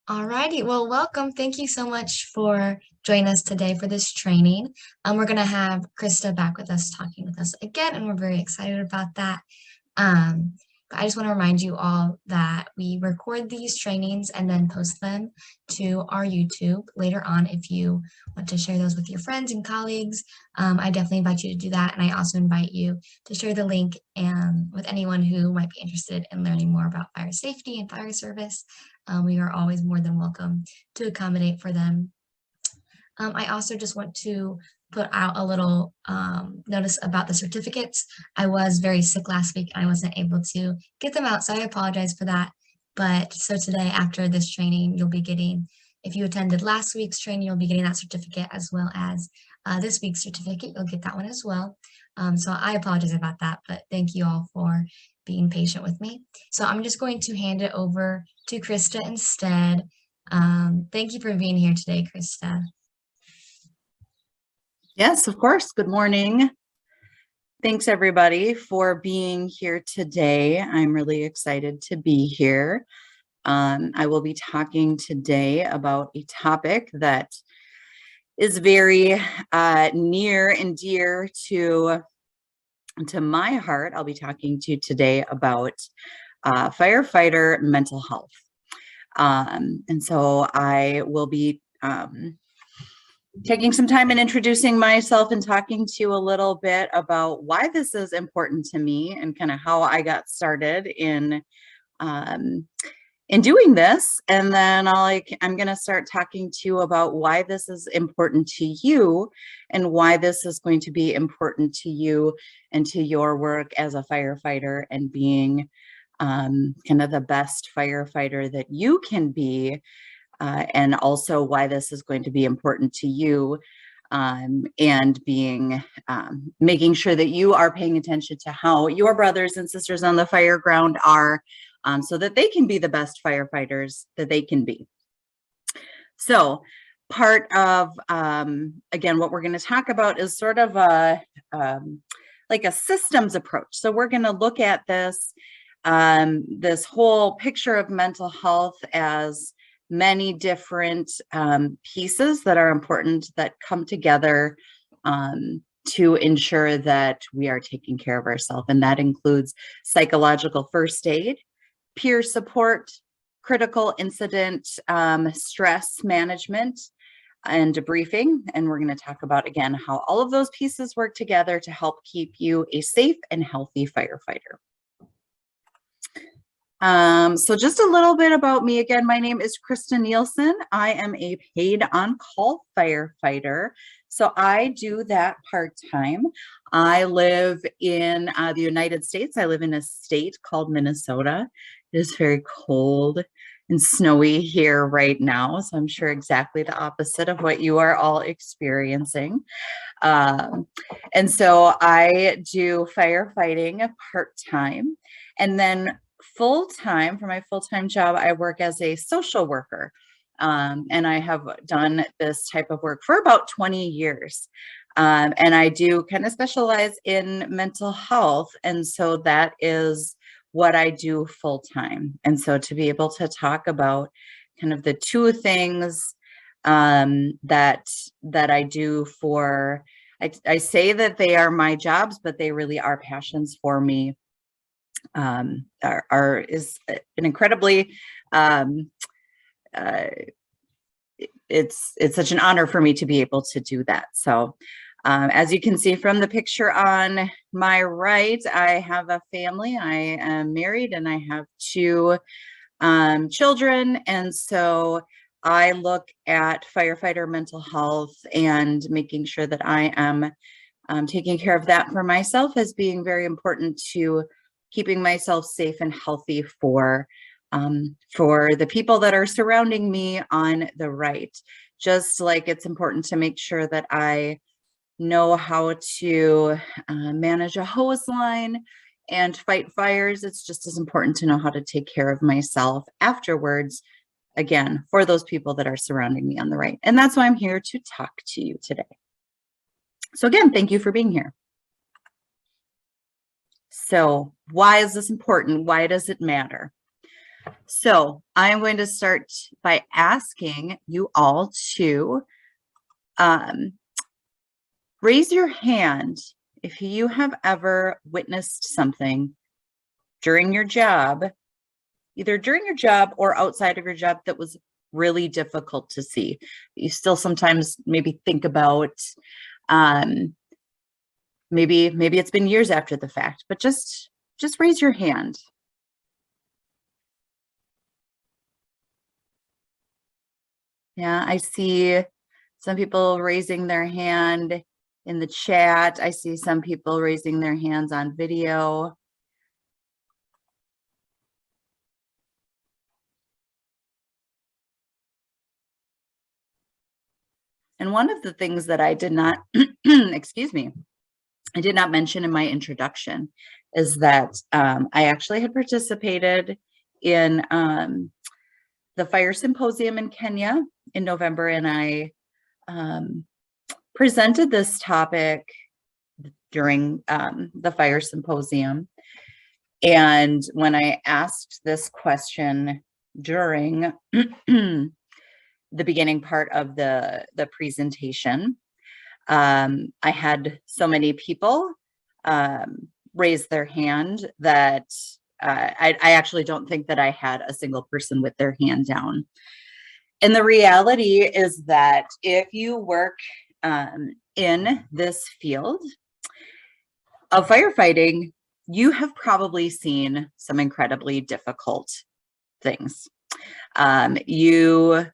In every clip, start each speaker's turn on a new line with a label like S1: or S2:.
S1: Alrighty, well, welcome. Thank you so much for joining us today for this training. We're going to have Krista back with us, talking with us again, and we're very excited about that. Um, but I just want to remind you all that we record these trainings and then post them to our YouTube later on. If you want to share those with your friends and colleagues, I definitely invite you to do that. And I also invite you to share the link with anyone who might be interested in learning more about fire safety and fire service. We are always more than welcome to accommodate for them. I also just want to put out a little notice about the certificates. I was very sick last week and I wasn't able to get them out, so I apologize for that. But so today, after this training, you'll be getting, if you attended last week's training, you'll be getting that certificate, as well as this week's certificate. You'll get that one as well. So I apologize about that, but thank you all for being patient with me. So I'm just going to hand it over to Krista instead. Thank you for being here today, Krista.
S2: Yes, of course. Good morning. Thanks everybody for being here today. I'm really excited to be here. I will be talking today about a topic that is very near and dear to my heart. I'll be talking to you today about firefighter mental health. And so I will be taking some time and introducing myself and talking to you a little bit about why this is important to me and kind of how I got started in doing this. And then I'm going to start talking to you about why this is important to you and why this is going to be important to you and to your work as a firefighter and being kind of the best firefighter that you can be. And also why this is going to be important to you and being making sure that you are paying attention to how your brothers and sisters on the fire ground are so that they can be the best firefighters that they can be. So part of, again, what we're going to talk about is sort of like a systems approach. So we're going to look at this whole picture of mental health as many different pieces that are important that come together to ensure that we are taking care of ourselves. And that includes psychological first aid, peer support, critical incident stress management, and debriefing. And we're going to talk about, again, how all of those pieces work together to help keep you a safe and healthy firefighter. So just a little bit about me. Again, my name is Krista Nielsen. I am a paid on-call firefighter. So I do that part-time. I live in the United States. I live in a state called Minnesota. It is very cold and snowy here right now. So I'm sure exactly the opposite of what you are all experiencing. And so I do firefighting part-time. And then full-time, for my full-time job, I work as a social worker. And I have done this type of work for about 20 years. And I do kind of specialize in mental health. And so that is what I do full-time. And so to be able to talk about kind of the two things that I do for, I say that they are my jobs, but they really are passions for me. Is an incredibly it's such an honor for me to be able to do that. So as you can see from the picture on my right, I have a family. I am married and I have two children, and so I look at firefighter mental health and making sure that I am taking care of that for myself as being very important to keeping myself safe and healthy for the people that are surrounding me on the right. Just like it's important to make sure that I know how to manage a hose line and fight fires, it's just as important to know how to take care of myself afterwards, again, for those people that are surrounding me on the right. And that's why I'm here to talk to you today. So again, thank you for being here. So why is this important? Why does it matter? So I'm going to start by asking you all to raise your hand if you have ever witnessed something during your job, either during your job or outside of your job, that was really difficult to see. You still sometimes maybe think about, maybe it's been years after the fact, but just raise your hand. Yeah, I see some people raising their hand in the chat. I see some people raising their hands on video. And one of the things that I did not, excuse me, I did not mention in my introduction is that I actually had participated in the fire symposium in Kenya in November, and I presented this topic during the fire symposium. And when I asked this question during the beginning part of the presentation, I had so many people raise their hand that I actually don't think that I had a single person with their hand down. And the reality is that if you work in this field of firefighting, you have probably seen some incredibly difficult things. You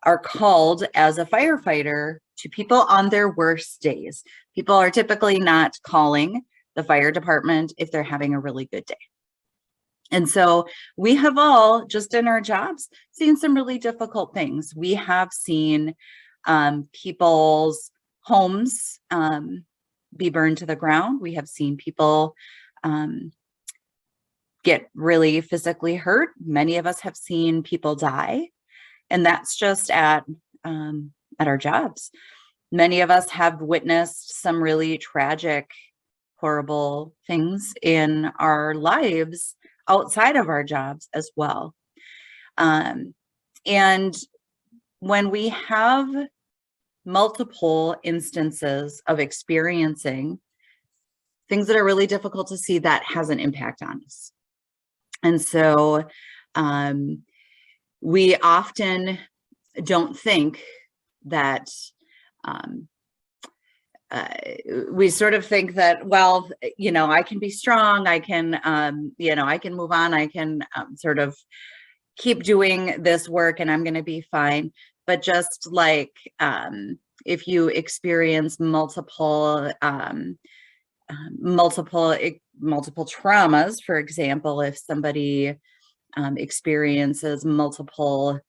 S2: are called as a firefighter to people on their worst days. People are typically not calling the fire department if they're having a really good day. And so we have all, just in our jobs, seen some really difficult things. We have seen people's homes be burned to the ground. We have seen people get really physically hurt. Many of us have seen people die. And that's just at our jobs. Many of us have witnessed some really tragic, horrible things in our lives outside of our jobs as well. And when we have multiple instances of experiencing things that are really difficult to see, that has an impact on us. And so we often don't think that, we sort of think that, well, you know, I can be strong, I can, you know, I can move on, I can sort of keep doing this work and I'm going to be fine. But just like if you experience multiple traumas, for example, if somebody experiences multiple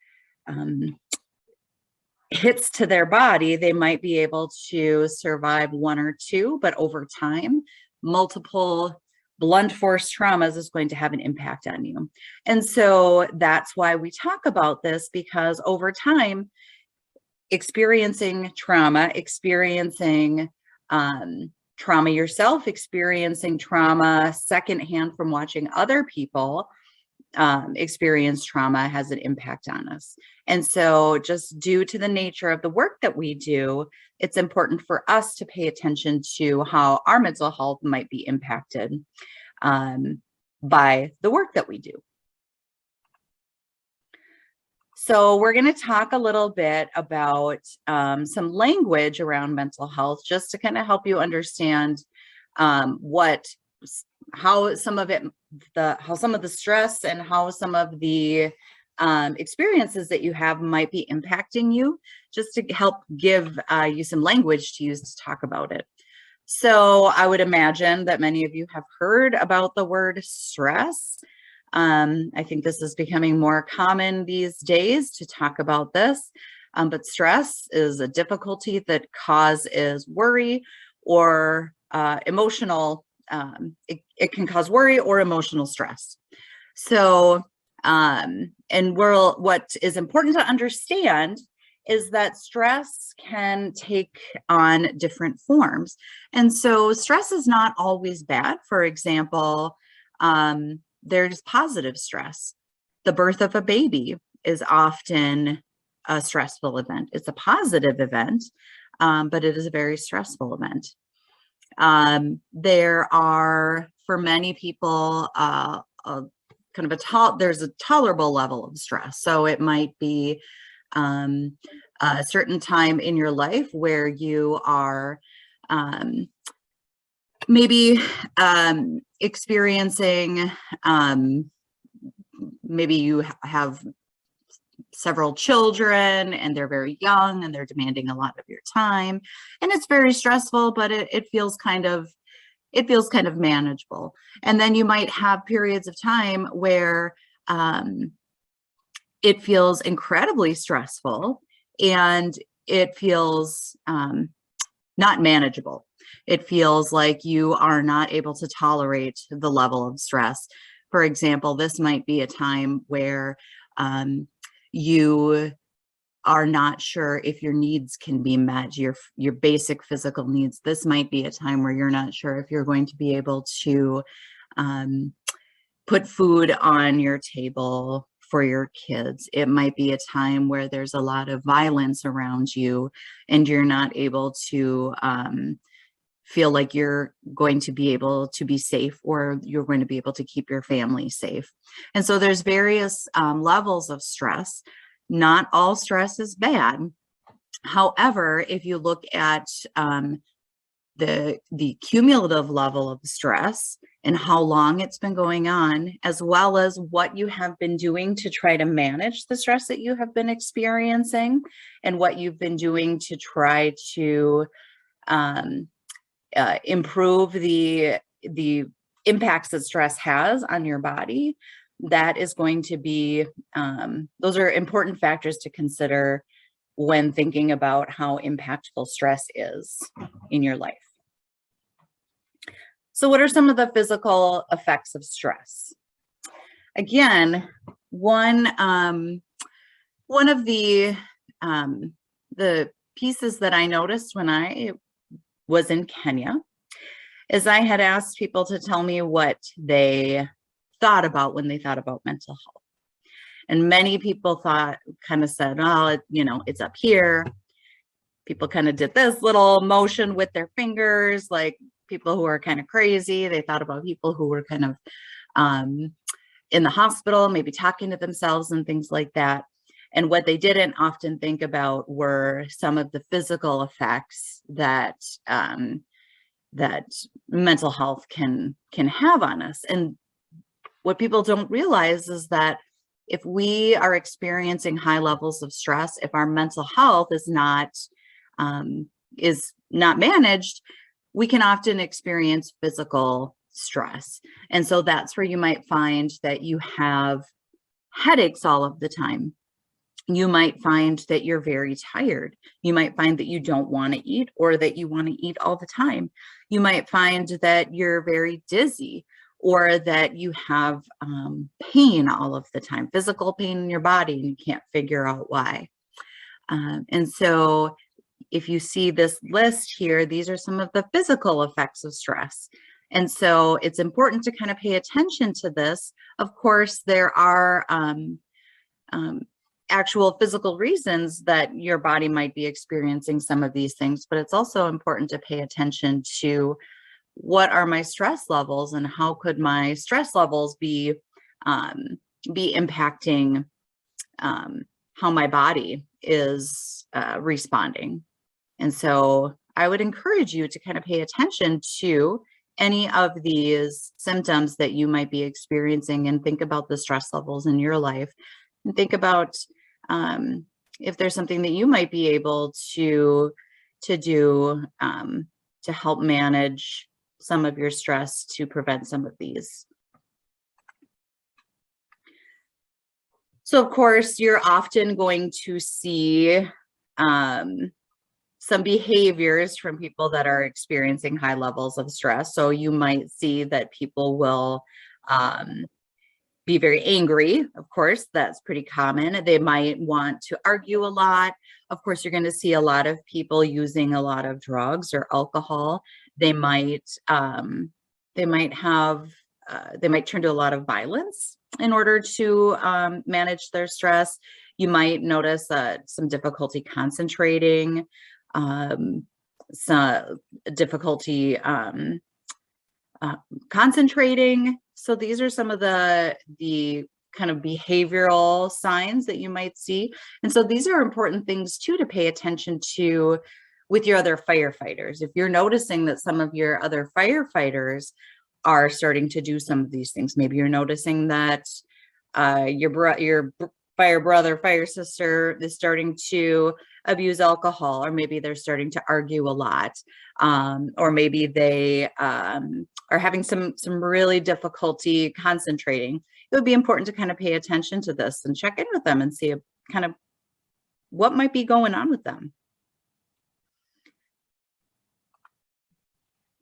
S2: hits to their body, they might be able to survive one or two, but over time, multiple blunt force traumas is going to have an impact on you. And so that's why we talk about this, because over time, experiencing trauma, trauma yourself, experiencing trauma secondhand from watching other people experience trauma has an impact on us. And so just due to the nature of the work that we do, it's important for us to pay attention to how our mental health might be impacted by the work that we do. So we're going to talk a little bit about some language around mental health, just to kind of help you understand how some of the stress and how some of the experiences that you have might be impacting you, just to help give you some language to use to talk about it. So I would imagine that many of you have heard about the word stress. I think this is becoming more common these days to talk about this, but stress is a difficulty that causes worry or emotional, it can cause worry or emotional stress. So, what is important to understand is that stress can take on different forms. And so stress is not always bad. For example, there's positive stress. The birth of a baby is often a stressful event. It's a positive event, but it is a very stressful event. There are, for many people, there's a tolerable level of stress. So it might be a certain time in your life where you are maybe experiencing, maybe you have several children and they're very young and they're demanding a lot of your time, and it's very stressful, but it feels kind of manageable. And then you might have periods of time where it feels incredibly stressful and it feels not manageable. It feels like you are not able to tolerate the level of stress. For example, this might be a time where you are not sure if your needs can be met, your basic physical needs. This might be a time where you're not sure if you're going to be able to put food on your table for your kids. It might be a time where there's a lot of violence around you and you're not able to feel like you're going to be able to be safe, or you're going to be able to keep your family safe. And so there's various levels of stress. Not all stress is bad. However, if you look at the cumulative level of stress and how long it's been going on, as well as what you have been doing to try to manage the stress that you have been experiencing, and what you've been doing to try to improve the impacts that stress has on your body, that is going to be, those are important factors to consider when thinking about how impactful stress is in your life. So what are some of the physical effects of stress? Again, one of the pieces that I noticed when I was in Kenya is I had asked people to tell me what they thought about when they thought about mental health. And many people said, oh, it's up here. People kind of did this little motion with their fingers, like people who are kind of crazy. They thought about people who were kind of in the hospital, maybe talking to themselves and things like that. And what they didn't often think about were some of the physical effects that that mental health can have on us. And what people don't realize is that if we are experiencing high levels of stress, if our mental health is not managed, we can often experience physical stress. And so that's where you might find that you have headaches all of the time. You might find that you're very tired. You might find that you don't want to eat, or that you want to eat all the time. You might find that you're very dizzy, or that you have pain all of the time, physical pain in your body, and you can't figure out why. And so if you see this list here, these are some of the physical effects of stress. And so it's important to kind of pay attention to this. Of course, there are actual physical reasons that your body might be experiencing some of these things, but it's also important to pay attention to what are my stress levels and how could my stress levels be impacting how my body is responding. And so I would encourage you to kind of pay attention to any of these symptoms that you might be experiencing, and think about the stress levels in your life, and think about if there's something that you might be able to do to help manage some of your stress to prevent some of these. So of course, you're often going to see some behaviors from people that are experiencing high levels of stress. So you might see that people will be very angry. Of course, that's pretty common. They might want to argue a lot. Of course, you're going to see a lot of people using a lot of drugs or alcohol. They might turn to a lot of violence. in order to manage their stress. You might notice some difficulty concentrating, some difficulty concentrating. So these are some of the kind of behavioral signs that you might see. And so these are important things too to pay attention to with your other firefighters. If you're noticing that some of your other firefighters are starting to do some of these things, maybe you're noticing that your fire brother, fire sister is starting to abuse alcohol, or maybe they're starting to argue a lot, or maybe they are having some really difficulty concentrating. It would be important to kind of pay attention to this and check in with them and see kind of what might be going on with them.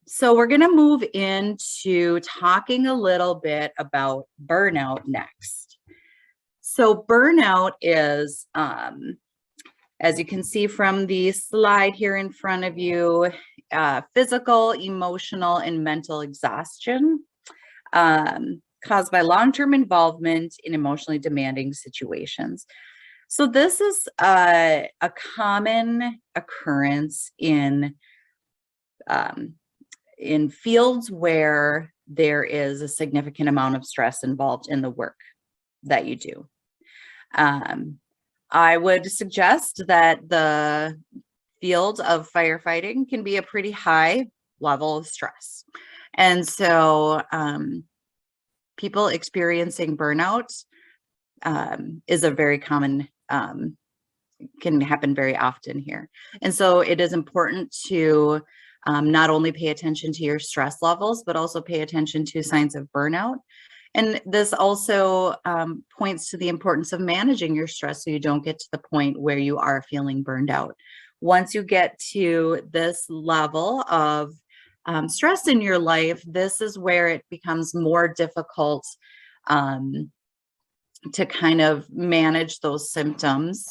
S2: So we're going to move into talking a little bit about burnout next. So burnout is, as you can see from the slide here in front of you, physical, emotional, and mental exhaustion caused by long-term involvement in emotionally demanding situations. So this is a common occurrence in fields where there is a significant amount of stress involved in the work that you do. I would suggest that the field of firefighting can be a pretty high level of stress. And so people experiencing burnout is a very common, can happen very often here. And so it is important to not only pay attention to your stress levels, but also pay attention to signs of burnout. And this also points to the importance of managing your stress so you don't get to the point where you are feeling burned out. Once you get to this level of stress in your life, this is where it becomes more difficult to kind of manage those symptoms.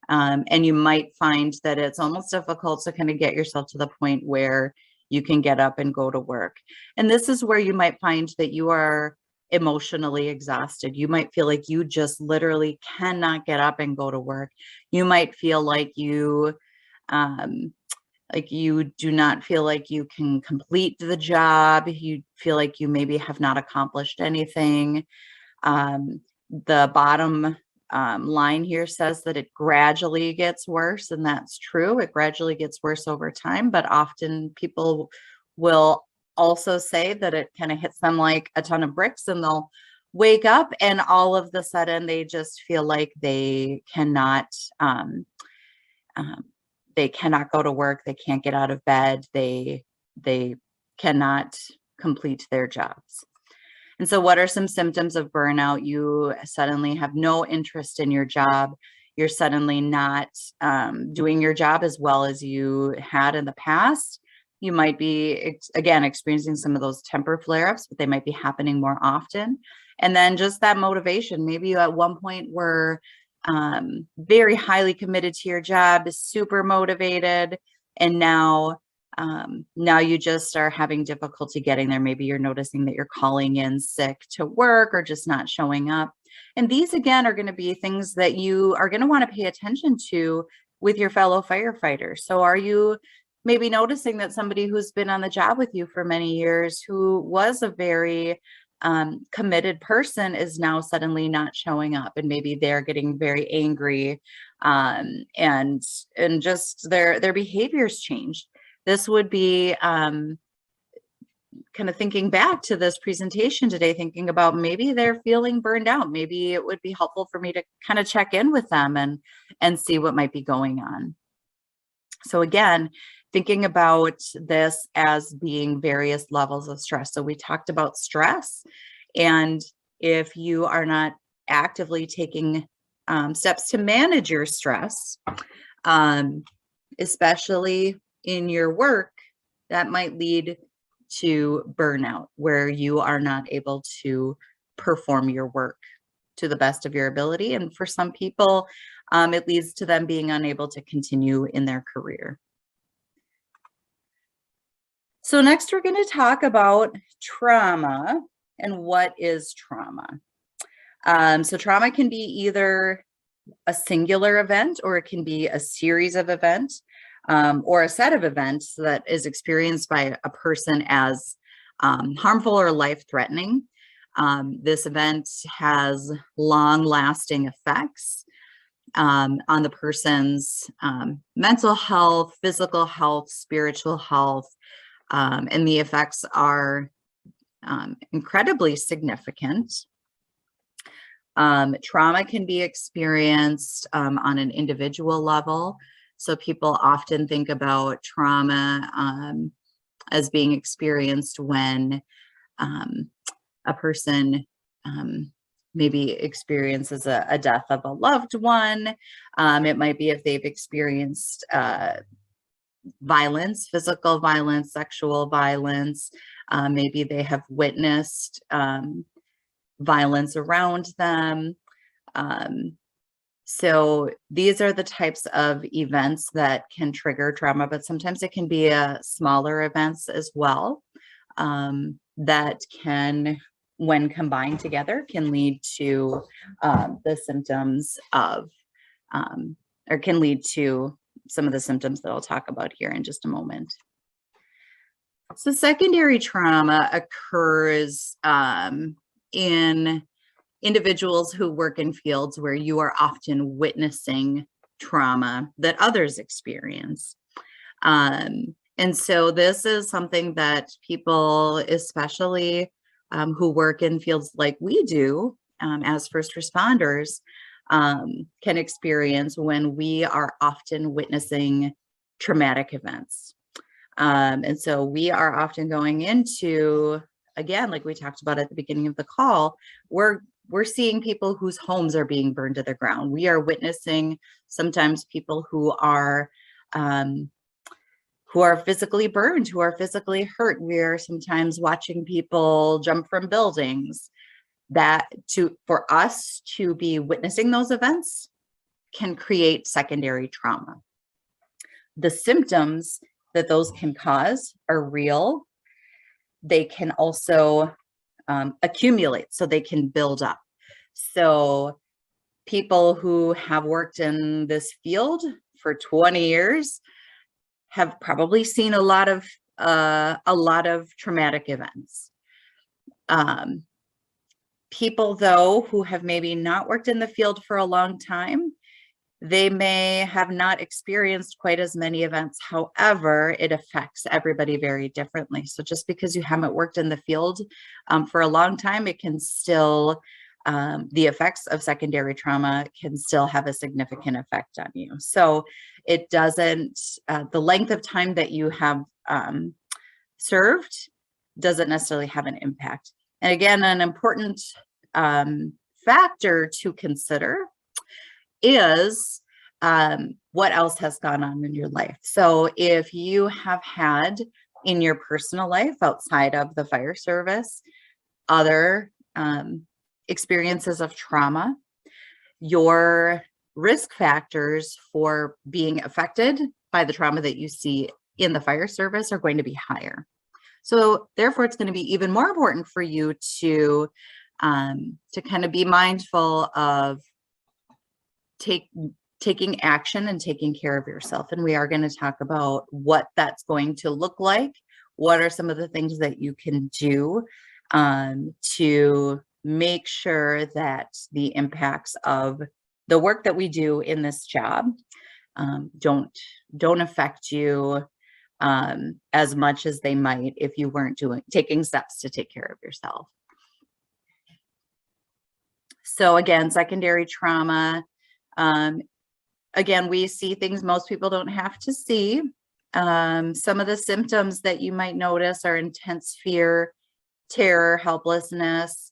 S2: And you might find that it's almost difficult to kind of get yourself to the point where you can get up and go to work. And this is where you might find that you are emotionally exhausted. You might feel like you just literally cannot get up and go to work. You might feel like you do not feel like you can complete the job. You feel like you maybe have not accomplished anything. The bottom line here says that it gradually gets worse, and that's true. It gradually gets worse over time, but often people will also say that it kind of hits them like a ton of bricks, and they'll wake up and all of the sudden they just feel like they cannot go to work. They can't get out of bed. They cannot complete their jobs. And so what are some symptoms of burnout? You suddenly have no interest in your job. You're suddenly not doing your job as well as you had in the past. You might be, again, experiencing some of those temper flare-ups, but they might be happening more often. And then just that motivation. Maybe you at one point were very highly committed to your job, super motivated, and now you just are having difficulty getting there. Maybe you're noticing that you're calling in sick to work or just not showing up. And these, again, are going to be things that you are going to want to pay attention to with your fellow firefighters. So are you maybe noticing that somebody who's been on the job with you for many years, who was a very committed person, is now suddenly not showing up, and maybe they're getting very angry and just their behaviors changed? This would be kind of thinking back to this presentation today, thinking about maybe they're feeling burned out. Maybe it would be helpful for me to kind of check in with them and see what might be going on. So again, thinking about this as being various levels of stress. So we talked about stress, and if you are not actively taking steps to manage your stress, especially in your work, that might lead to burnout, where you are not able to perform your work to the best of your ability. And for some people, it leads to them being unable to continue in their career. So next, we're going to talk about trauma and what is trauma. So trauma can be either a singular event, or it can be a series of events, or a set of events that is experienced by a person as harmful or life-threatening. This event has long-lasting effects on the person's mental health, physical health, spiritual health, and the effects are incredibly significant. Trauma can be experienced on an individual level. So people often think about trauma as being experienced when a person maybe experiences a death of a loved one. It might be if they've experienced violence, physical violence, sexual violence. Maybe they have witnessed violence around them. So these are the types of events that can trigger trauma, but sometimes it can be smaller events as well that can, when combined together, can lead to the symptoms of, or can lead to some of the symptoms that I'll talk about here in just a moment. So secondary trauma occurs in individuals who work in fields where you are often witnessing trauma that others experience. And so this is something that people, especially who work in fields like we do as first responders, can experience when we are often witnessing traumatic events. And so we are often going into, again, like we talked about at the beginning of the call, we're seeing people whose homes are being burned to the ground. We are witnessing sometimes people who are physically burned, who are physically hurt. We are sometimes watching people jump from buildings. For us to be witnessing those events can create secondary trauma. The symptoms that those can cause are real. They can also accumulate, so they can build up. So people who have worked in this field for 20 years have probably seen a lot of traumatic events. People, though, who have maybe not worked in the field for a long time, they may have not experienced quite as many events. However, it affects everybody very differently. So just because you haven't worked in the field for a long time, it can still, the effects of secondary trauma can still have a significant effect on you. So it doesn't, the length of time that you have served doesn't necessarily have an impact. And again, an important factor to consider is what else has gone on in your life. So if you have had in your personal life outside of the fire service other experiences of trauma, your risk factors for being affected by the trauma that you see in the fire service are going to be higher. So therefore, it's going to be even more important for you to kind of be mindful of taking action and taking care of yourself. And we are going to talk about what that's going to look like. What are some of the things that you can do to make sure that the impacts of the work that we do in this job don't affect you as much as they might if you weren't taking steps to take care of yourself. So again, secondary trauma. Again, we see things most people don't have to see. Some of the symptoms that you might notice are intense fear, terror, helplessness.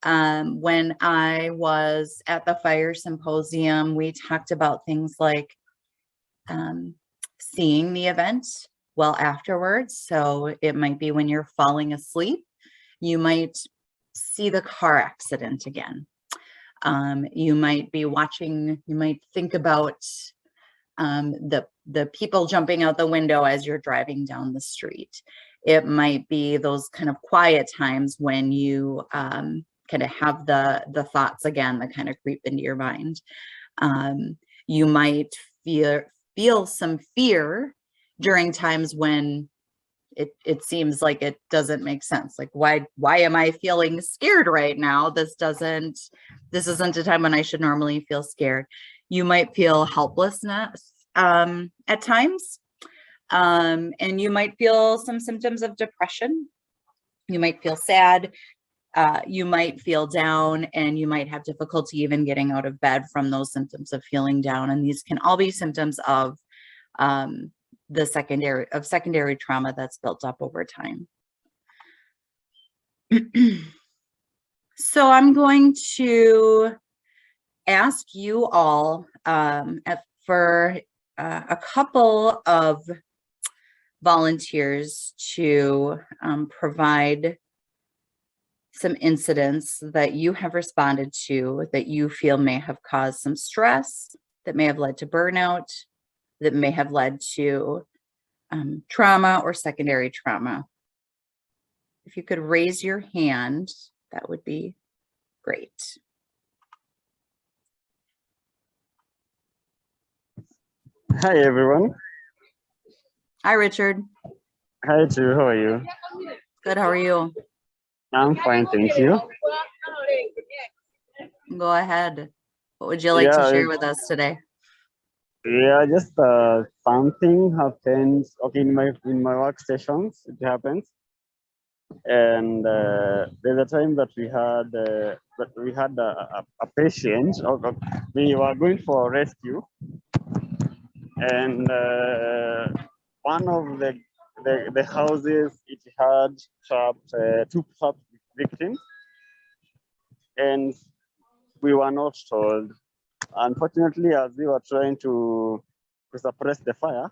S2: When I was at the fire symposium, we talked about things like seeing the event well afterwards. So it might be when you're falling asleep, you might see the car accident again. You might be watching, you might think about the people jumping out the window as you're driving down the street. It might be those kind of quiet times when you kind of have the thoughts again that kind of creep into your mind. You might feel some fear during times when it seems like it doesn't make sense. Like, why am I feeling scared right now? This isn't a time when I should normally feel scared. You might feel helplessness at times. And you might feel some symptoms of depression. You might feel sad. You might feel down, and you might have difficulty even getting out of bed from those symptoms of feeling down. And these can all be symptoms of secondary trauma that's built up over time. So I'm going to ask you all for a couple of volunteers to provide some incidents that you have responded to that you feel may have caused some stress, that may have led to burnout, that may have led to trauma or secondary trauma. If you could raise your hand, that would be great.
S3: Hi, everyone.
S2: Hi, Richard.
S3: Hi, Drew. How are you?
S2: Good. How are you?
S3: I'm fine, thank you.
S2: Go ahead. What would you like to share with us today?
S3: Yeah, just something happens. Okay, in my workstations, it happens, and there's a time that we had a patient. We were going for a rescue, and one of the houses, it had two trapped victims, and we were not told. Unfortunately, as we were trying to suppress the fire,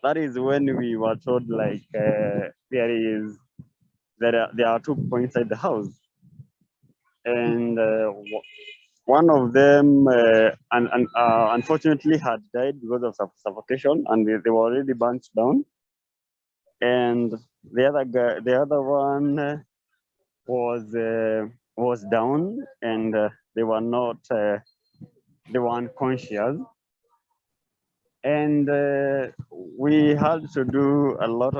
S3: that is when we were told like there are 2 people inside the house, and one of them unfortunately had died because of suffocation, and they were already burnt down. And the other one was down, and they were unconscious. And we had to do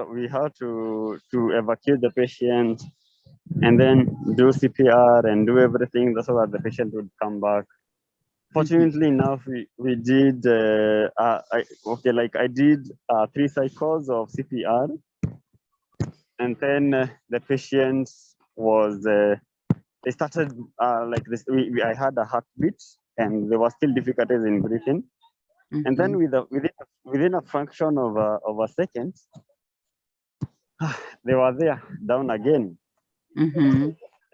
S3: we had to evacuate the patient and then do CPR and do everything so that the patient would come back. Fortunately enough, we did, I did 3 cycles of CPR, and then the patient was, they started like this, I had a heartbeat, and there were still difficulties in breathing. And then within a fraction of a second, they were there, down again.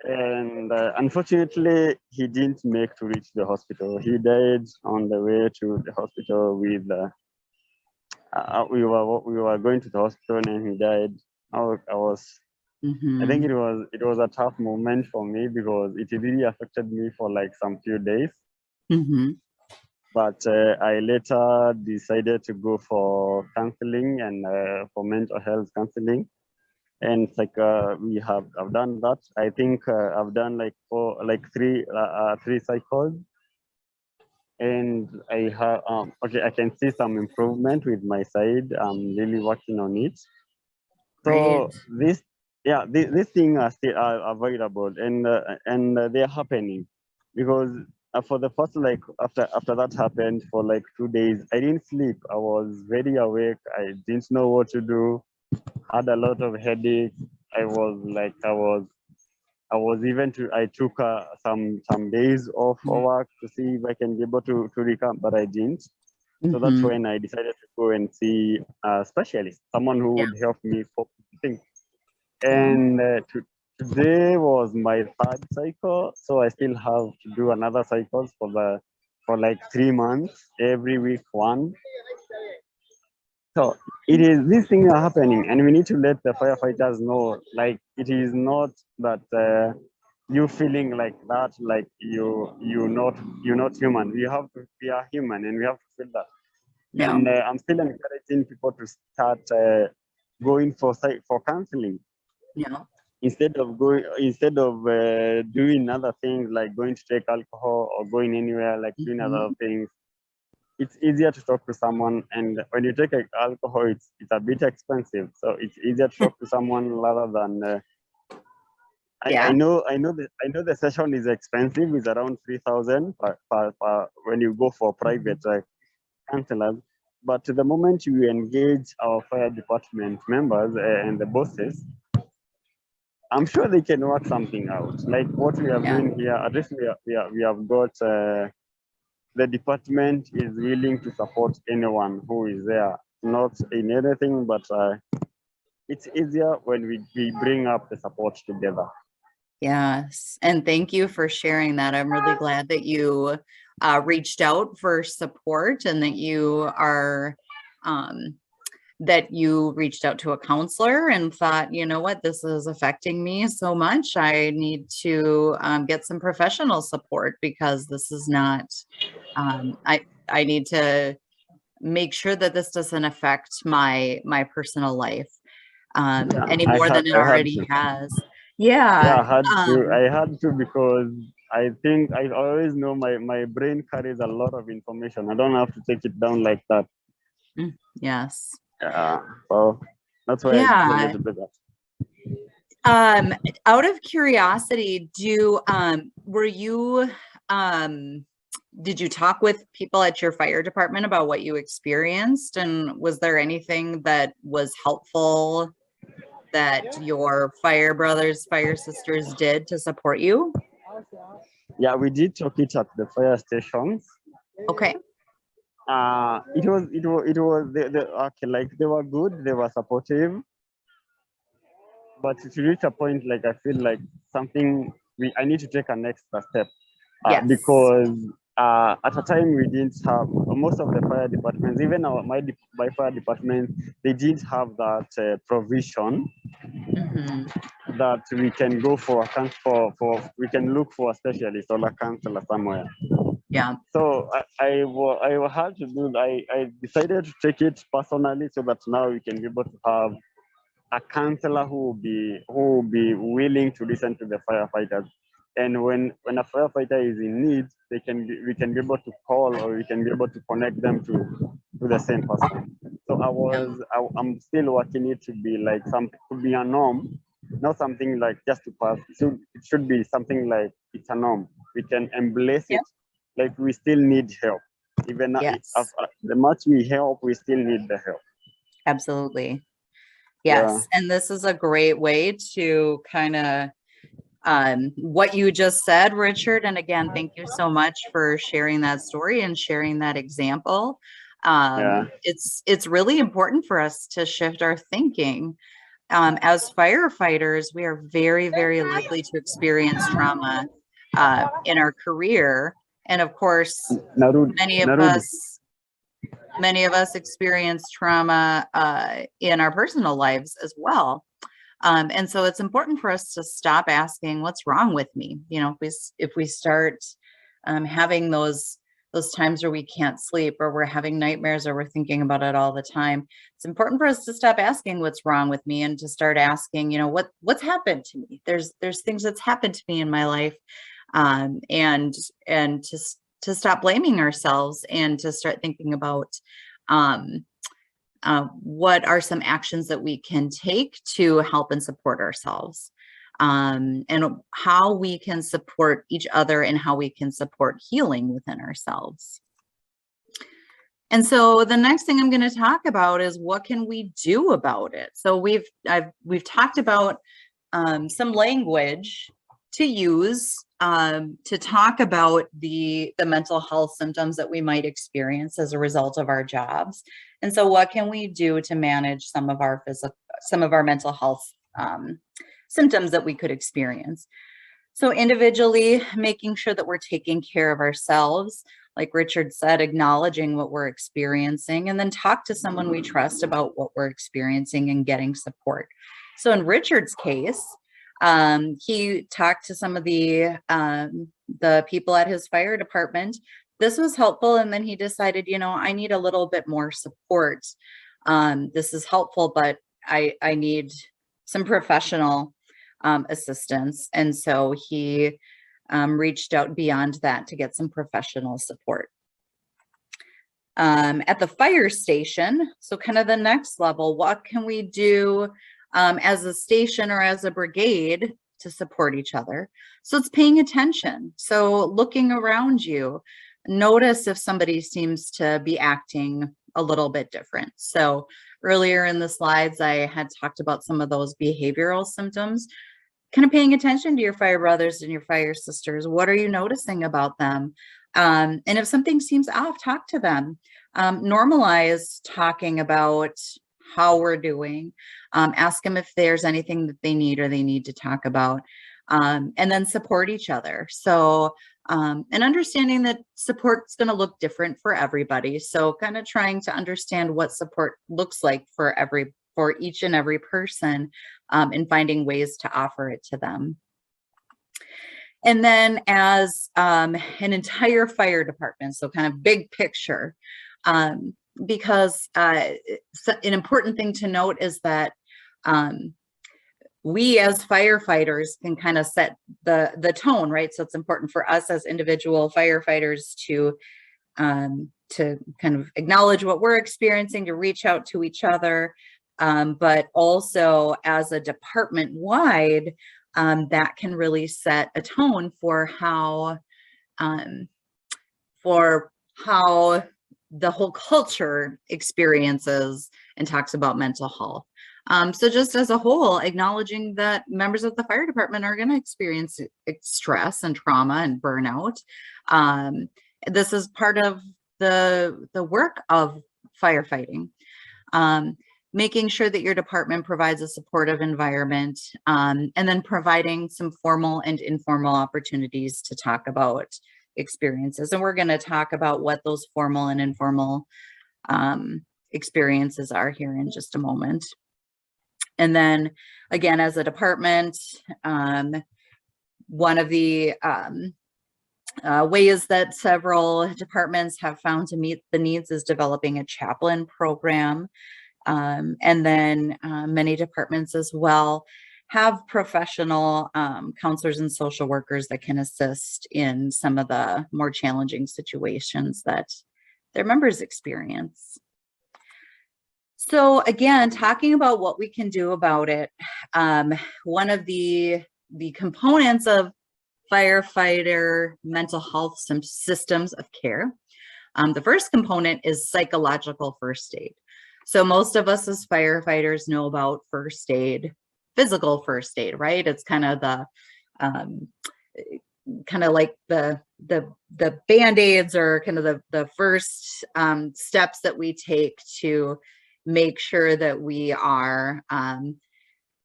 S3: And unfortunately, he didn't make to reach the hospital. He died on the way to the hospital with, we were going to the hospital, and he died. I think it was a tough moment for me, because it really affected me for like some few days. But I later decided to go for counseling and for mental health counseling. And it's like I've done that. I think I've done like three cycles, and I have I can see some improvement with my side. I'm really working on it. So these things are still available, and they're happening, because for the first, like after that happened, for like 2 days, I didn't sleep. I was very awake. I didn't know what to do. Had a lot of headaches. I took some days off for work to see if I can be able to recover, but I didn't. So that's when I decided to go and see a specialist, someone who would help me for things. And today was my 3rd cycle, so I still have to do another cycle for like 3 months, every week one. So these things are happening, and we need to let the firefighters know, like, it is not that you feeling like that, like you're not human. We have to be a human, and we have to feel that. Yeah. And I'm still encouraging people to start going for counseling.
S2: Yeah.
S3: instead of doing other things like going to take alcohol or going anywhere, like doing other things, it's easier to talk to someone. And when you take alcohol, it's a bit expensive, so it's easier to talk to someone rather than I know the session is expensive. It's around 3,000 per when you go for private counselors. But the moment you engage our fire department members and the bosses, I'm sure they can work something out. Like what we are doing here, at least we have got the department is willing to support anyone who is there, not in anything, but it's easier when we bring up the support together.
S2: Yes. And thank you for sharing that. I'm really glad that you reached out for support and that you are, that you reached out to a counselor and thought, you know what, this is affecting me so much. I need to get some professional support because this is not, I need to make sure that this doesn't affect my personal life any more than it already has.
S3: Yeah, I had to because I think I always know my brain carries a lot of information. I don't have to take it down like that.
S2: Yes.
S3: Yeah. So that's why I decided to do
S2: that. Out of curiosity, were you did you talk with people at your fire department about what you experienced? And was there anything that was helpful that your fire brothers, fire sisters did to support you?
S3: Yeah, we did talk it at the fire stations.
S2: Okay.
S3: It was okay, like they were good, they were supportive. But to reach a point, like I feel like I need to take an extra step. Because at a time we didn't have, most of the fire departments, even my fire department, they didn't have that provision that we can go for we can look for a specialist or a counselor somewhere.
S2: Yeah.
S3: So I had to do. I decided to take it personally so that now we can be able to have a counselor who will be willing to listen to the firefighters. And when a firefighter is in need, we can be able to call or we can be able to connect them to the same person. So I'm still working it to be like to be a norm, not something like just to pass. It should be something like it's a norm. We can embrace it. Like we still need help. Even the much we help, we still need the help.
S2: Absolutely. Yes. Yeah. And this is a great way to kind of what you just said, Richard. And again, thank you so much for sharing that story and sharing that example. It's really important for us to shift our thinking. As firefighters, we are very, very likely to experience trauma in our career. And of course, many of us experience trauma in our personal lives as well. And so it's important for us to stop asking, what's wrong with me? You know, if we start having those times where we can't sleep or we're having nightmares or we're thinking about it all the time, it's important for us to stop asking what's wrong with me and to start asking, you know, what's happened to me? There's things that's happened to me in my life, and to stop blaming ourselves and to start thinking about what are some actions that we can take to help and support ourselves, and how we can support each other and how we can support healing within ourselves. And so the next thing I'm going to talk about is what can we do about it? So we've talked about some language to use to talk about the mental health symptoms that we might experience as a result of our jobs. And so what can we do to manage some of our mental health symptoms that we could experience? So individually, making sure that we're taking care of ourselves, like Richard said, acknowledging what we're experiencing, and then talk to someone we trust about what we're experiencing and getting support. So in Richard's case, he talked to some of the people at his fire department. This was helpful. And then he decided, you know, I need a little bit more support. This is helpful, but I need some professional assistance. And so he reached out beyond that to get some professional support. At the fire station, so kind of the next level, what can we do as a station or as a brigade to support each other? So it's paying attention. So looking around you, notice if somebody seems to be acting a little bit different. So earlier in the slides, I had talked about some of those behavioral symptoms. Kind of paying attention to your fire brothers and your fire sisters. What are you noticing about them? And if something seems off, talk to them. Normalize talking about how we're doing. Ask them if there's anything that they need or they need to talk about. And then support each other. So, and understanding that support's going to look different for everybody. So kind of trying to understand what support looks like for each and every person, and finding ways to offer it to them. And then as an entire fire department, so kind of big picture, because an important thing to note is that we as firefighters can kind of set the tone, right? So it's important for us as individual firefighters to kind of acknowledge what we're experiencing, to reach out to each other, but also as a department wide, that can really set a tone for how the whole culture experiences and talks about mental health. So just as a whole, acknowledging that members of the fire department are going to experience stress and trauma and burnout. This is part of the work of firefighting. Making sure that your department provides a supportive environment, and then providing some formal and informal opportunities to talk about experiences. And we're going to talk about what those formal and informal experiences are here in just a moment. And then again, as a department, one of the ways that several departments have found to meet the needs is developing a chaplain program. And then many departments as well have professional counselors and social workers that can assist in some of the more challenging situations that their members experience. So again, talking about what we can do about it, one of the components of firefighter mental health systems of care, the first component is psychological first aid. So most of us as firefighters know about first aid, physical first aid, right? It's kind of the like the Band-Aids, or kind of the first steps that we take to make sure that we are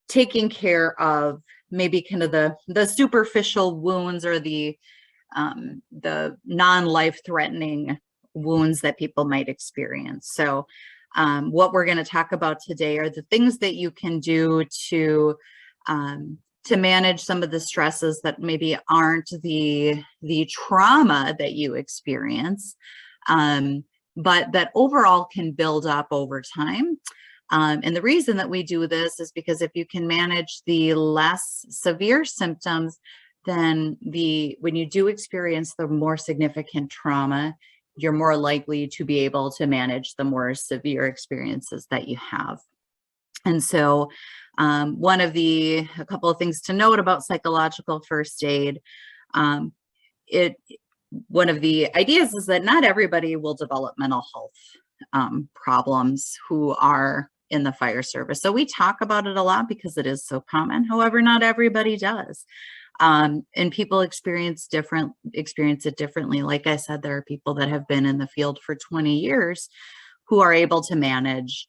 S2: taking care of maybe kind of the superficial wounds, or the non-life-threatening wounds that people might experience. So what we're going to talk about today are the things that you can do to manage some of the stresses that maybe aren't the trauma that you experience, but that overall can build up over time. And the reason that we do this is because if you can manage the less severe symptoms, then when you do experience the more significant trauma, you're more likely to be able to manage the more severe experiences that you have. And so a couple of things to note about psychological first aid, one of the ideas is that not everybody will develop mental health problems who are in the fire service. So we talk about it a lot because it is so common. However, not everybody does. And people experience it differently. Like I said, there are people that have been in the field for 20 years who are able to manage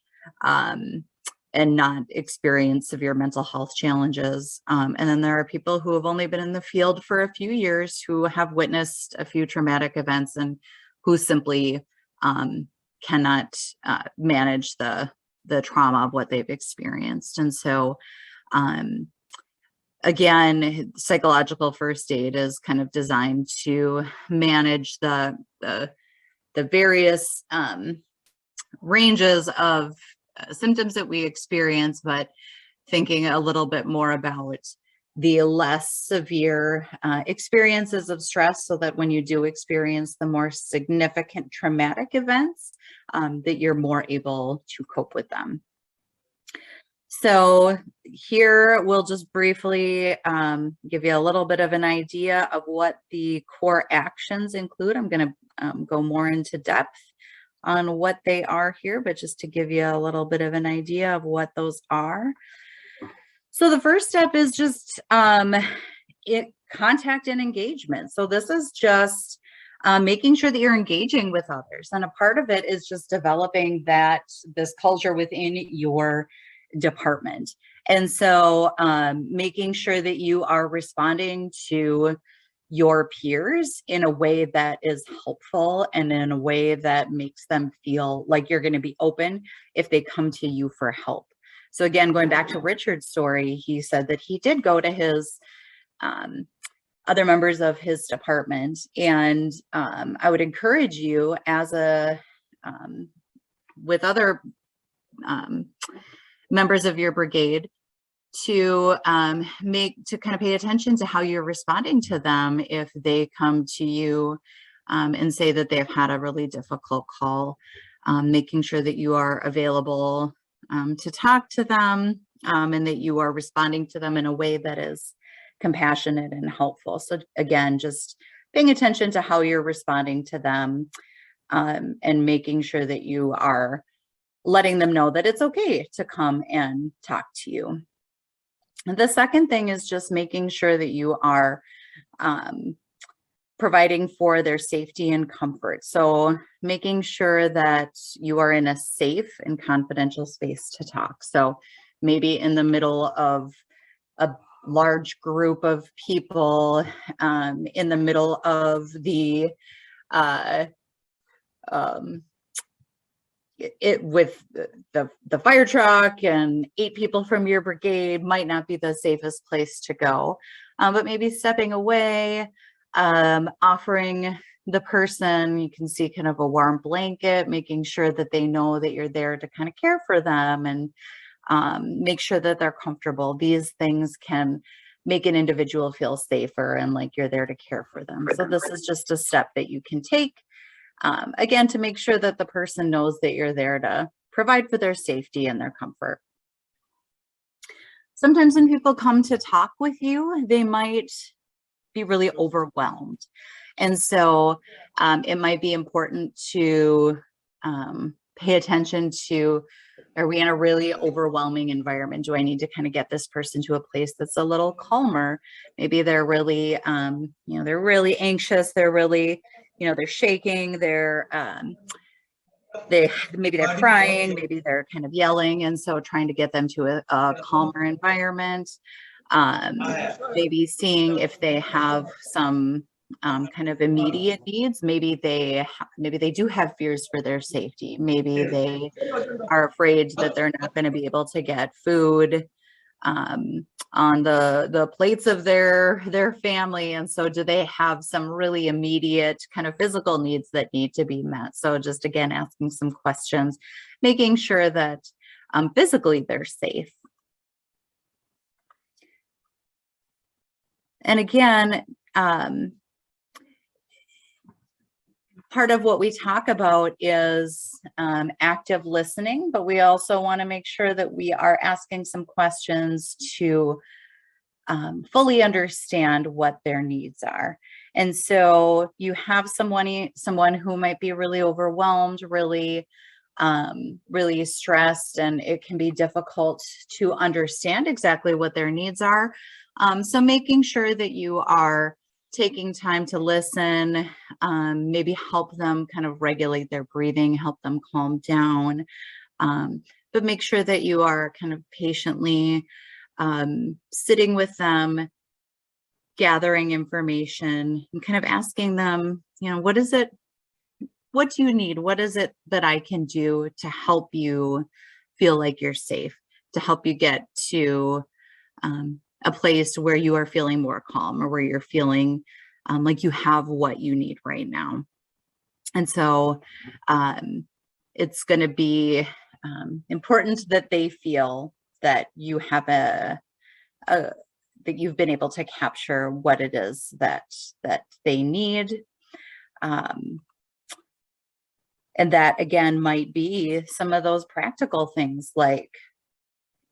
S2: and not experience severe mental health challenges. And then there are people who have only been in the field for a few years, who have witnessed a few traumatic events and who simply cannot manage the trauma of what they've experienced. And so, again, psychological first aid is kind of designed to manage the various ranges of symptoms that we experience, but thinking a little bit more about the less severe experiences of stress, so that when you do experience the more significant traumatic events, that you're more able to cope with them. So here we'll just briefly give you a little bit of an idea of what the core actions include. I'm going to go more into depth on what they are here, but just to give you a little bit of an idea of what those are. So the first step is just contact and engagement. So this is just making sure that you're engaging with others. And a part of it is just developing this culture within your department. And so making sure that you are responding to your peers in a way that is helpful and in a way that makes them feel like you're going to be open if they come to you for help. So again, going back to Richard's story, he said that he did go to his other members of his department. And I would encourage you as with other members of your brigade to kind of pay attention to how you're responding to them if they come to you and say that they've had a really difficult call, making sure that you are available to talk to them and that you are responding to them in a way that is compassionate and helpful. So again, just paying attention to how you're responding to them and making sure that you are letting them know that it's okay to come and talk to you. The second thing is just making sure that you are providing for their safety and comfort. So making sure that you are in a safe and confidential space to talk. So maybe in the middle of a large group of people, in the middle of the with the fire truck and 8 people from your brigade might not be the safest place to go, but maybe stepping away, offering the person, you can see kind of a warm blanket, making sure that they know that you're there to kind of care for them and make sure that they're comfortable. These things can make an individual feel safer and like you're there to care for them. So this is just a step that you can take, again, to make sure that the person knows that you're there to provide for their safety and their comfort. Sometimes when people come to talk with you, they might be really overwhelmed. And so it might be important to pay attention to, are we in a really overwhelming environment? Do I need to kind of get this person to a place that's a little calmer? Maybe they're really, they're really anxious. They're really, they're shaking. Maybe they're crying. Maybe they're kind of yelling. And so trying to get them to a calmer environment. Maybe seeing if they have some kind of immediate needs. Maybe they do have fears for their safety. Maybe they are afraid that they're not going to be able to get food on the plates of their family. And so do they have some really immediate kind of physical needs that need to be met? So just again, asking some questions, making sure that physically they're safe. And again, part of what we talk about is active listening, but we also want to make sure that we are asking some questions to fully understand what their needs are. And so you have someone who might be really overwhelmed, really stressed, and it can be difficult to understand exactly what their needs are. So making sure that you are taking time to listen, maybe help them kind of regulate their breathing, help them calm down, but make sure that you are kind of patiently sitting with them, gathering information, and kind of asking them, what do you need? What is it that I can do to help you feel like you're safe, to help you get to a place where you are feeling more calm or where you're feeling like you have what you need right now. And so it's going to be important that they feel that you have that that you've been able to capture what it is that they need. And that, again, might be some of those practical things, like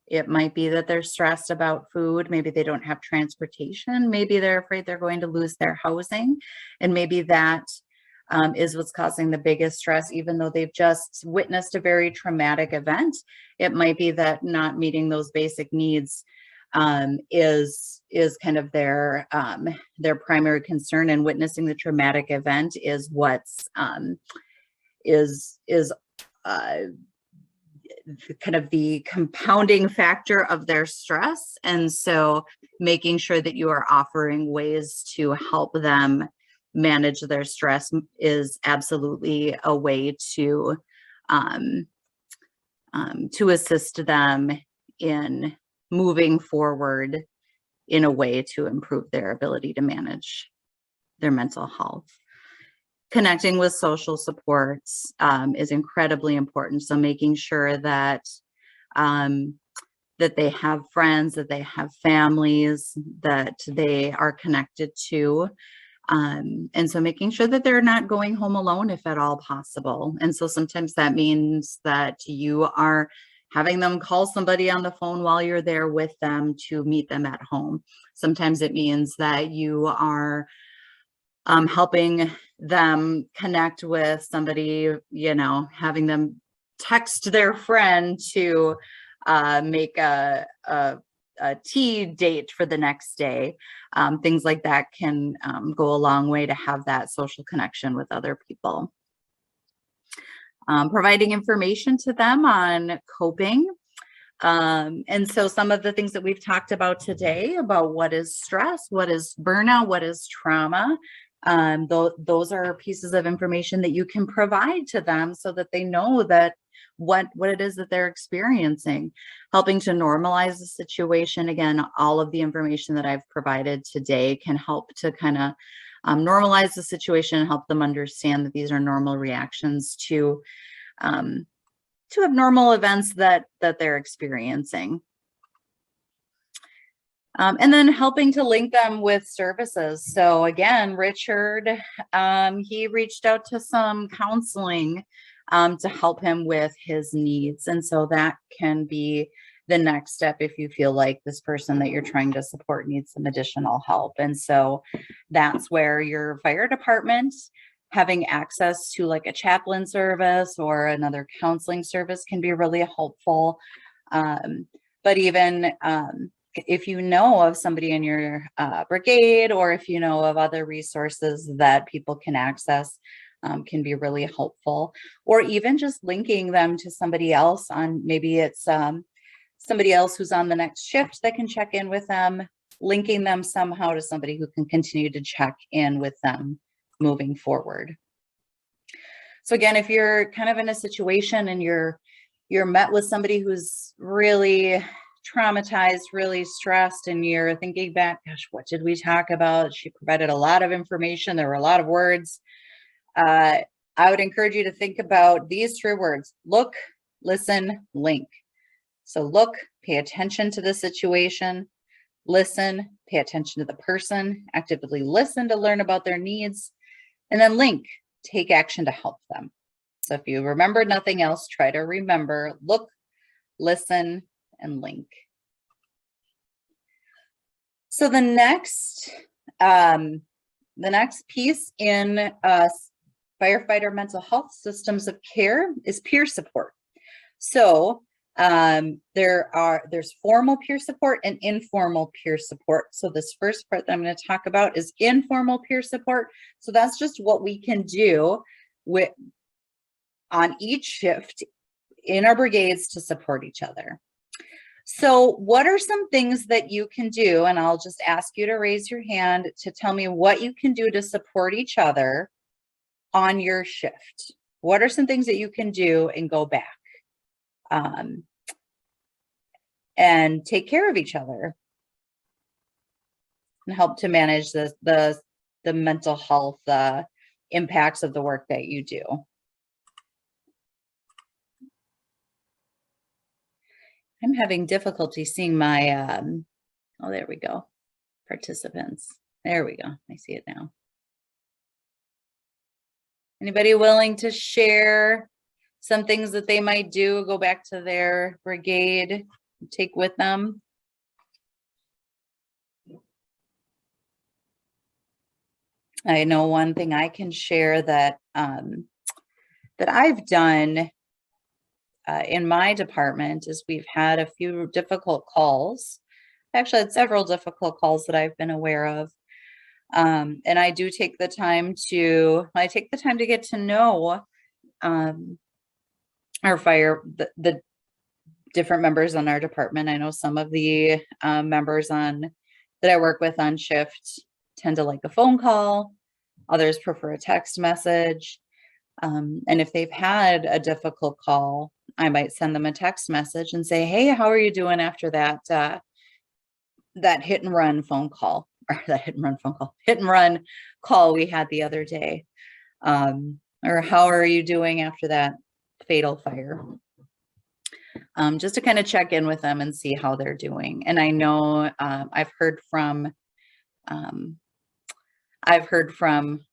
S2: it might be that they're stressed about food. Maybe they don't have transportation. Maybe they're afraid they're going to lose their housing. And maybe that is what's causing the biggest stress, even though they've just witnessed a very traumatic event. It might be that not meeting those basic needs is kind of their primary concern, and witnessing the traumatic event is what's kind of the compounding factor of their stress. And so making sure that you are offering ways to help them manage their stress is absolutely a way to assist them in moving forward in a way to improve their ability to manage their mental health. Connecting with social supports is incredibly important. So making sure that that they have friends, that they have families, that they are connected to. And so making sure that they're not going home alone if at all possible. And so sometimes that means that you are having them call somebody on the phone while you're there with them to meet them at home. Sometimes it means that you are helping them connect with somebody, having them text their friend to make a tea date for the next day. Things like that can go a long way to have that social connection with other people. Providing information to them on coping. And so some of the things that we've talked about today about what is stress, what is burnout, what is trauma, those are pieces of information that you can provide to them so that they know that what it is that they're experiencing. Helping to normalize the situation. Again, all of the information that I've provided today can help to kind of normalize the situation and help them understand that these are normal reactions to abnormal events that they're experiencing. And then helping to link them with services. So again, Richard, he reached out to some counseling to help him with his needs. And so that can be the next step if you feel like this person that you're trying to support needs some additional help. And so that's where your fire department having access to like a chaplain service or another counseling service can be really helpful. But even if you know of somebody in your brigade, or if you know of other resources that people can access, can be really helpful. Or even just linking them to somebody else on, maybe it's somebody else who's on the next shift that can check in with them, linking them somehow to somebody who can continue to check in with them moving forward. So again, if you're kind of in a situation and you're met with somebody who's really traumatized, really stressed, and you're thinking back, gosh, what did we talk about? She provided a lot of information. There were a lot of words. I would encourage you to think about these 3 words: look, listen, link. So look, pay attention to the situation. Listen, pay attention to the person. Actively listen to learn about their needs. And then link, take action to help them. So if you remember nothing else, try to remember: look, listen, and link. So the next piece in firefighter mental health systems of care is peer support. So there's formal peer support and informal peer support. So this first part that I'm going to talk about is informal peer support. So that's just what we can do on each shift in our brigades to support each other. So what are some things that you can do? And I'll just ask you to raise your hand to tell me what you can do to support each other on your shift. What are some things that you can do and go back and take care of each other and help to manage the mental health impacts of the work that you do? I'm having difficulty seeing my, oh, there we go. participants. There we go. I see it now. Anybody willing to share some things that they might do, go back to their brigade, take with them? I know one thing I can share that that I've done in my department is we've had a few difficult calls. I actually had several difficult calls that I've been aware of. And I do take the time to, get to know the different members on our department. I know some of the members that I work with on shift tend to like a phone call. Others prefer a text message. And if they've had a difficult call, I might send them a text message and say, hey, how are you doing after that hit and run phone call, or that hit and run call we had the other day? Or how are you doing after that fatal fire? Just to kind of check in with them and see how they're doing. And I know I've heard from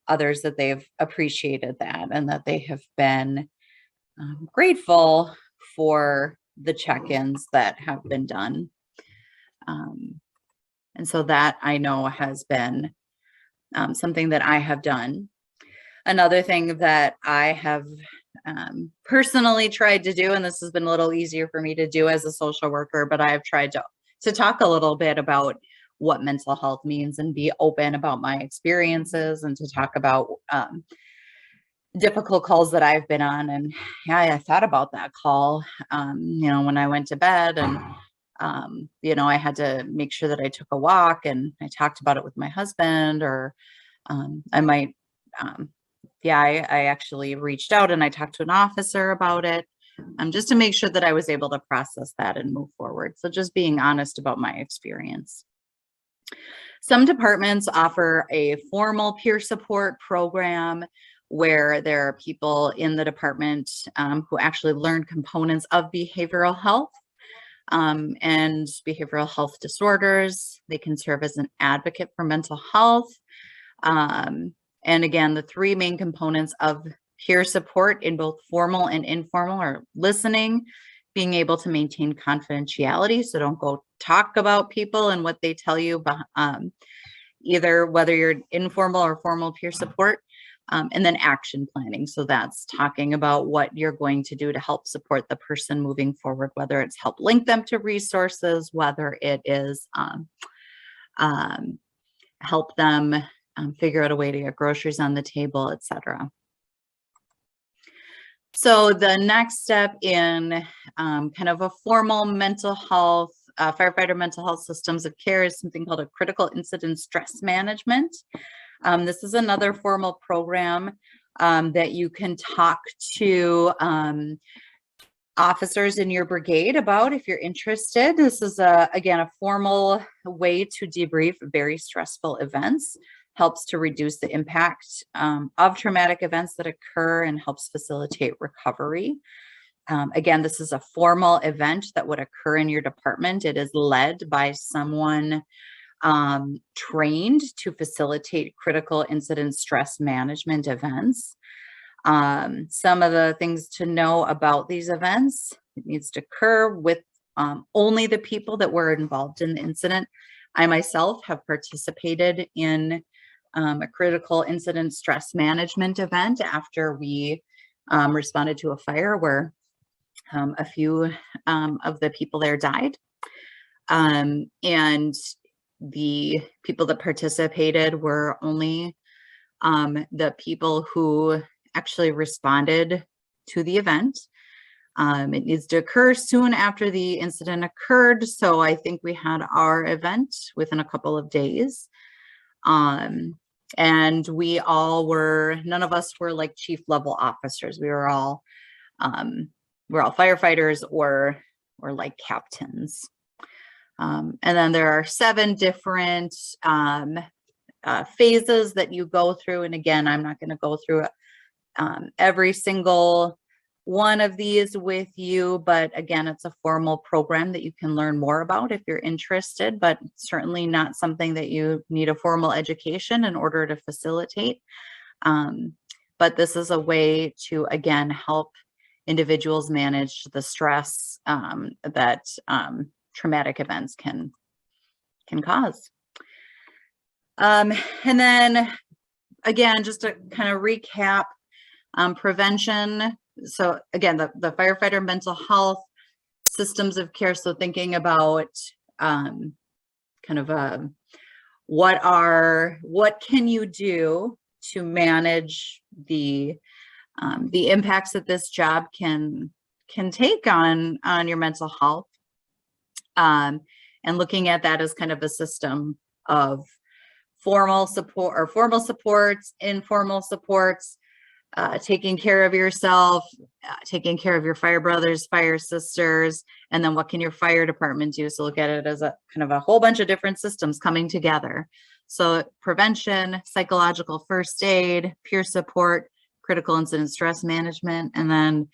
S2: others that they've appreciated that and that they have been grateful for the check-ins that have been done. And so that I know has been something that I have done. Another thing that I have personally tried to do, and this has been a little easier for me to do as a social worker, but I've tried to talk a little bit about what mental health means and be open about my experiences, and to talk about difficult calls that I've been on. And yeah, I thought about that call, when I went to bed, and I had to make sure that I took a walk, and I talked about it with my husband, or I might, I actually reached out and I talked to an officer about it, just to make sure that I was able to process that and move forward. So just being honest about my experience. Some departments offer a formal peer support program where there are people in the department who actually learn components of behavioral health and behavioral health disorders. They can serve as an advocate for mental health. And again, the three main components of peer support in both formal and informal are listening, being able to maintain confidentiality. So don't go talk about people and what they tell you, either whether you're informal or formal peer support. And then action planning. So that's talking about what you're going to do to help support the person moving forward, whether it's help link them to resources, whether it is help them figure out a way to get groceries on the table, etc. So the next step in kind of a formal mental health, firefighter mental health systems of care is something called a critical incident stress management. This is another formal program that you can talk to officers in your brigade about if you're interested. This is, again, a formal way to debrief very stressful events, helps to reduce the impact of traumatic events that occur, and helps facilitate recovery. Again, this is a formal event that would occur in your department. It is led by someone trained to facilitate critical incident stress management events. Some of the things to know about these events: it needs to occur with only the people that were involved in the incident. I myself have participated in a critical incident stress management event after we responded to a fire where a few of the people there died. And the people that participated were only the people who actually responded to the event. It needs to occur soon after the incident occurred. So I think we had our event within a couple of days. And we all were, none of us were like chief level officers. We were all firefighters or like captains. And then there are 7 different phases that you go through. And again, I'm not going to go through every single one of these with you, but again, it's a formal program that you can learn more about if you're interested, but certainly not something that you need a formal education in order to facilitate. But this is a way to, again, help individuals manage the stress that traumatic events can cause. And then again, just to kind of recap, prevention. So again, the firefighter mental health systems of care. So thinking about kind of what can you do to manage the impacts that this job can take on your mental health, and looking at that as kind of a system of formal support or formal supports, informal supports, taking care of yourself, taking care of your fire brothers, fire sisters, and then what can your fire department do? So look at it as a kind of a whole bunch of different systems coming together. So prevention, psychological first aid, peer support, critical incident stress management, and then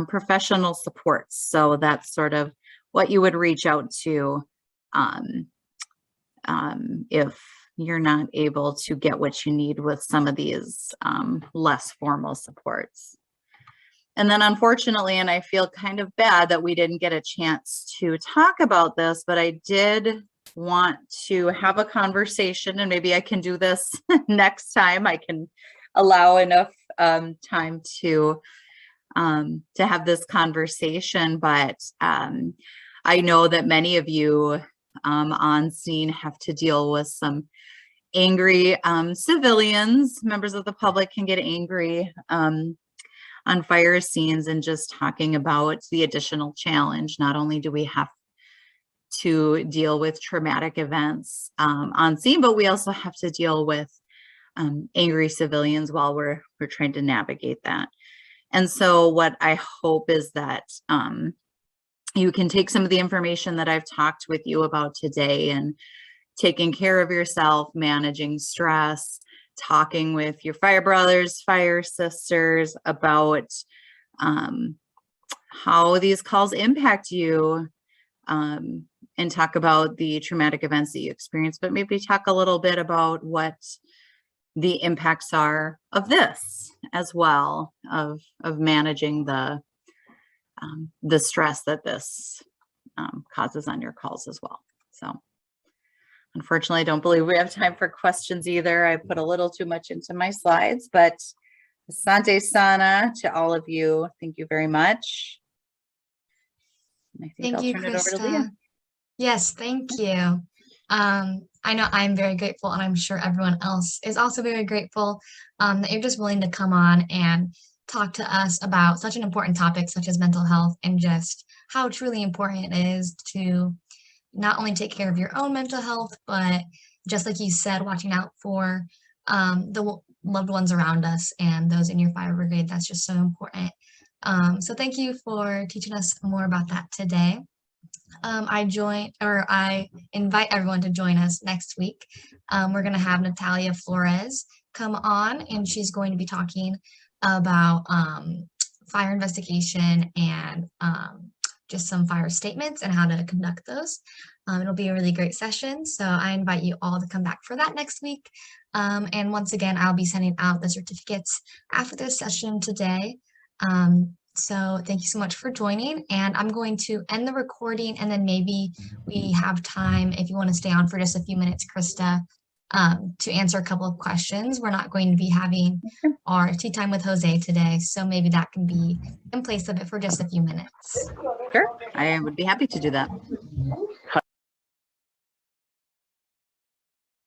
S2: professional supports. So that's sort of what you would reach out to if you're not able to get what you need with some of these less formal supports. And then unfortunately, and I feel kind of bad that we didn't get a chance to talk about this, but I did want to have a conversation, and maybe I can do this next time. I can allow enough time to have this conversation, but I know that many of you on scene have to deal with some angry civilians. Members of the public can get angry on fire scenes, and just talking about the additional challenge. Not only do we have to deal with traumatic events on scene, but we also have to deal with angry civilians while we're trying to navigate that. And so what I hope is that you can take some of the information that I've talked with you about today, and taking care of yourself, managing stress, talking with your fire brothers, fire sisters about how these calls impact you, and talk about the traumatic events that you experience, but maybe talk a little bit about what the impacts are of this as well, of managing the stress that this causes on your calls as well. So unfortunately, I don't believe we have time for questions either. I put a little too much into my slides, but Asante Sana to all of you. Thank you very much. And I think
S1: Thank
S2: I'll
S1: you,
S2: turn it over to Leah.
S1: Krista. Yes, thank you. I know I'm very grateful, and I'm sure everyone else is also very grateful that you're just willing to come on and talk to us about such an important topic such as mental health, and just how truly important it is to not only take care of your own mental health, but just like you said, watching out for the loved ones around us and those in your fire brigade. That's just so important. So thank you for teaching us more about that today. I invite everyone to join us next week. We're going to have Natalia Flores come on, and she's going to be talking about fire investigation and just some fire statements and how to conduct those. It'll be a really great session, so I invite you all to come back for that next week. And once again, I'll be sending out the certificates after this session today. So thank you so much for joining, and I'm going to end the recording, and then maybe we have time, if you want to stay on for just a few minutes, Krista, to answer a couple of questions. We're not going to be having our tea time with Jose today, so maybe that can be in place of it for just a few minutes.
S2: Sure, I would be happy to do that.